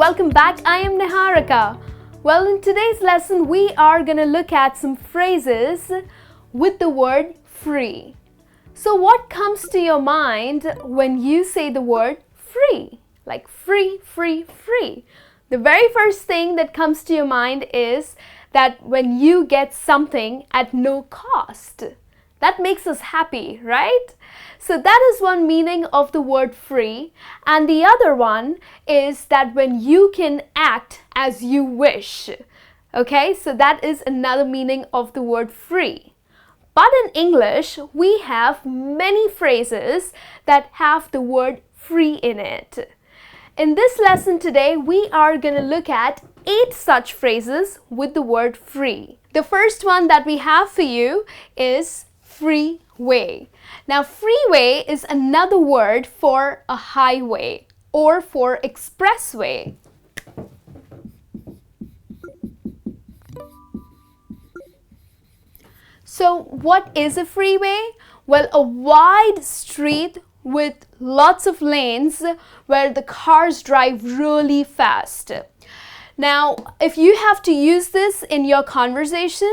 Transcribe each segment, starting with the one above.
welcome back. I am Niharika. Well, in today's lesson, we are going to look at some phrases with the word free. So what comes to your mind when you say the word free? Like free, free, free. The very first thing that comes to your mind is that when you get something at no cost. That makes us happy, right? So that is one meaning of the word free. And the other one is that when you can act as you wish. Okay, so that is another meaning of the word free. But in English, we have many phrases that have the word free in it. In this lesson today, we are going to look at 8 such phrases with the word free. The first one that we have for you is freeway. Now, freeway is another word for a highway or for expressway. So, what is a freeway? Well, a wide street with lots of lanes where the cars drive really fast. Now, if you have to use this in your conversation,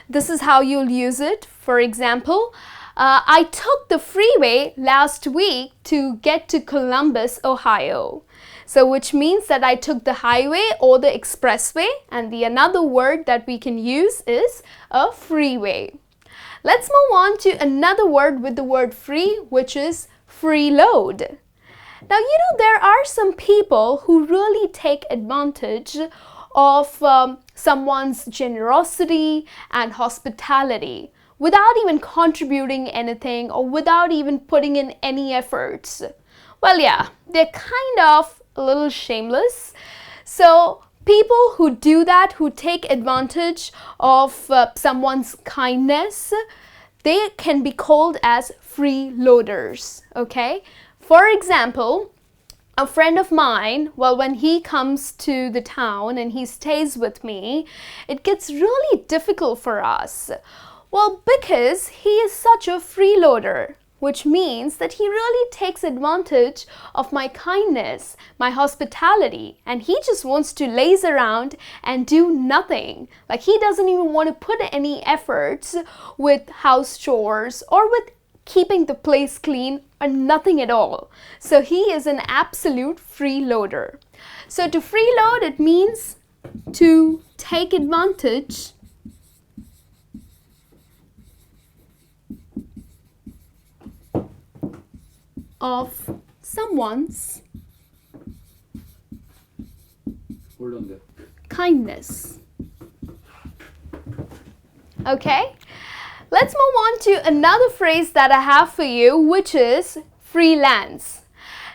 this is how you'll use it. For example, I took the freeway last week to get to Columbus, Ohio. So, which means that I took the highway or the expressway, and the another word that we can use is a freeway. Let's move on to another word with the word free, which is freeload. Now, there are some people who really take advantage of someone's generosity and hospitality without even contributing anything or without even putting in any efforts. Well, yeah, they're kind of a little shameless. So, people who do that, who take advantage of someone's kindness, they can be called as freeloaders, okay? For example, a friend of mine, well, when he comes to the town and he stays with me, it gets really difficult for us. Well, because he is such a freeloader, which means that he really takes advantage of my kindness, my hospitality, and he just wants to laze around and do nothing. Like, he doesn't even want to put any efforts with house chores or with keeping the place clean or nothing at all. So he is an absolute freeloader. So to freeload, it means to take advantage of someone's kindness. Okay? Let's move on to another phrase that I have for you, which is freelance.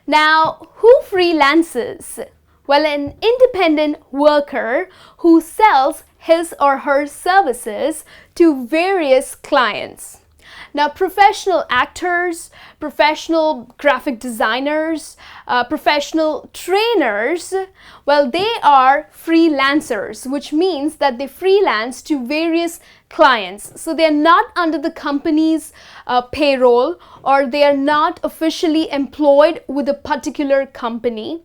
Now, who freelances? Well, an independent worker who sells his or her services to various clients. Now, professional actors, professional graphic designers, professional trainers, well, they are freelancers, which means that they freelance to various clients. So they're not under the company's payroll, or they are not officially employed with a particular company.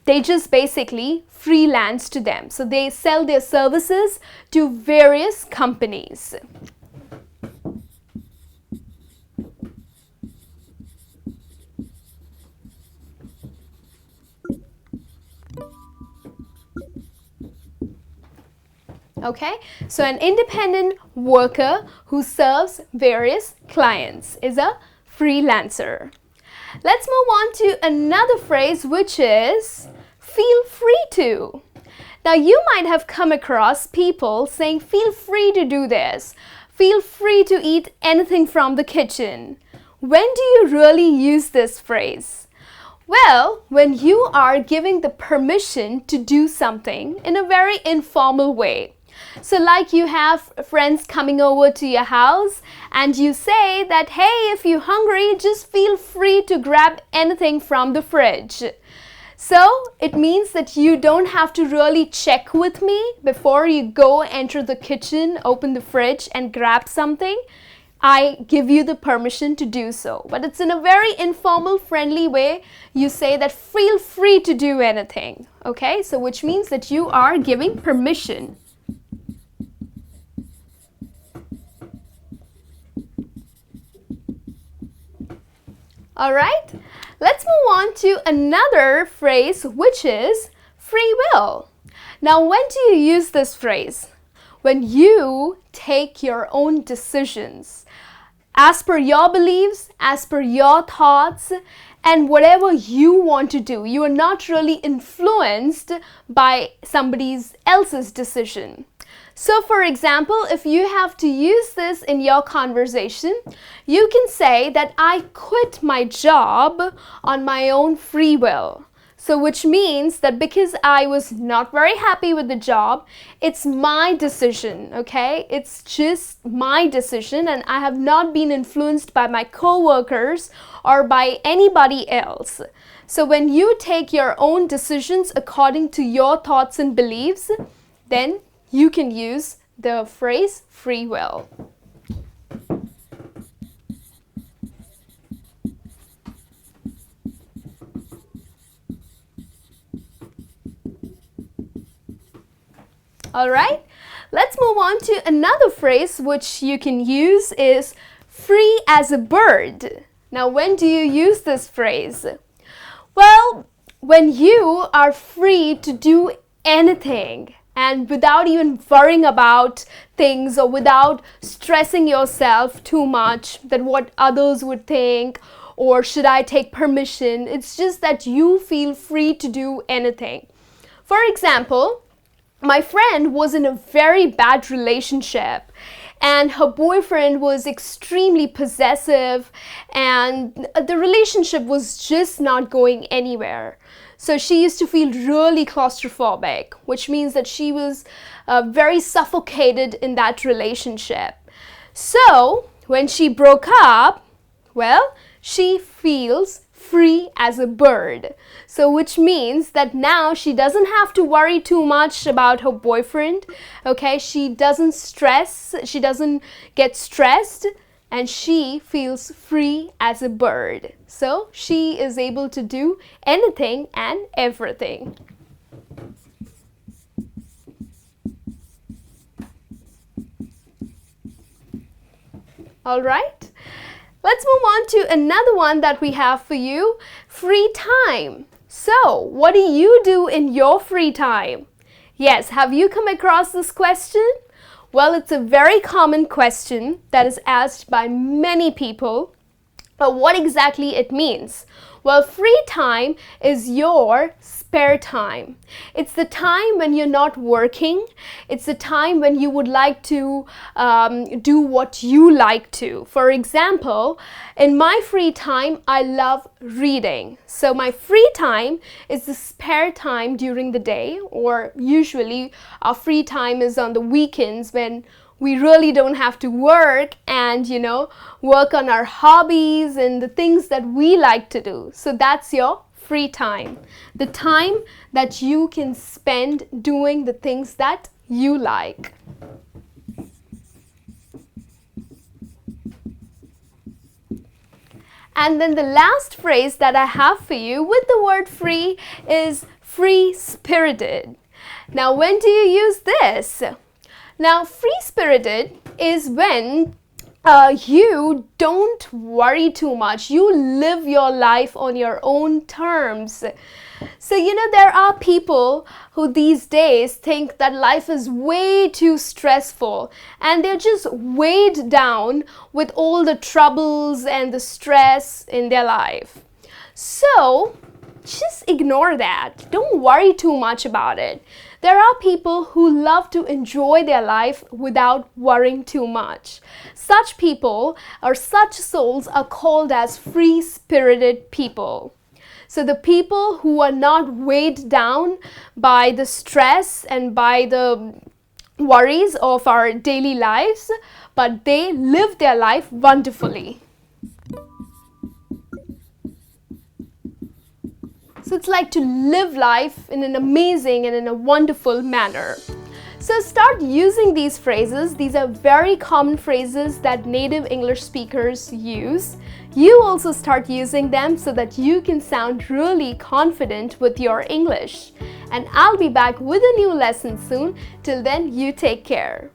They just basically freelance to them. So they sell their services to various companies. Okay, so an independent worker who serves various clients is a freelancer. Let's move on to another phrase, which is feel free to. Now, you might have come across people saying feel free to do this, feel free to eat anything from the kitchen. When do you really use this phrase? Well, when you are giving the permission to do something in a very informal way. So like you have friends coming over to your house and you say that, hey, if you're hungry, just feel free to grab anything from the fridge. So it means that you don't have to really check with me before you go enter the kitchen, open the fridge and grab something. I give you the permission to do so. But it's in a very informal, friendly way. You say that feel free to do anything. Okay, so which means that you are giving permission. Alright, let's move on to another phrase, which is free will. Now, when do you use this phrase? When you take your own decisions as per your beliefs, as per your thoughts, and whatever you want to do. You are not really influenced by somebody else's decision. So for example, if you have to use this in your conversation, you can say that I quit my job on my own free will. So which means that because I was not very happy with the job, it's my decision, okay? It's just my decision and I have not been influenced by my co-workers or by anybody else. So when you take your own decisions according to your thoughts and beliefs, then you can use the phrase free will. Alright, let's move on to another phrase which you can use is free as a bird. Now, when do you use this phrase? Well, when you are free to do anything and without even worrying about things or without stressing yourself too much that what others would think or should I take permission. It's just that you feel free to do anything. For example, my friend was in a very bad relationship and her boyfriend was extremely possessive and the relationship was just not going anywhere. So she used to feel really claustrophobic, which means that she was very suffocated in that relationship. So when she broke up, well, she feels free as a bird. So which means that now she doesn't have to worry too much about her boyfriend. Okay, she doesn't get stressed and she feels free as a bird. So she is able to do anything and everything. All right. Let's move on to another one that we have for you, free time. So, what do you do in your free time? Yes, have you come across this question? Well, it's a very common question that is asked by many people. But what exactly it means? Well, free time is your spare time. It's the time when you're not working. It's the time when you would like to do what you like to. For example, in my free time, I love reading. So my free time is the spare time during the day, or usually our free time is on the weekends when we really don't have to work and, work on our hobbies and the things that we like to do. So that's your free time. The time that you can spend doing the things that you like. And then the last phrase that I have for you with the word free is free-spirited. Now, when do you use this? Now, free-spirited is when you don't worry too much. You live your life on your own terms. So, there are people who these days think that life is way too stressful and they're just weighed down with all the troubles and the stress in their life. So, just ignore that. Don't worry too much about it. There are people who love to enjoy their life without worrying too much. Such people or such souls are called as free-spirited people. So the people who are not weighed down by the stress and by the worries of our daily lives, but they live their life wonderfully. So it's like to live life in an amazing and in a wonderful manner. So start using these phrases. These are very common phrases that native English speakers use. You also start using them so that you can sound really confident with your English. And I'll be back with a new lesson soon. Till then, you take care.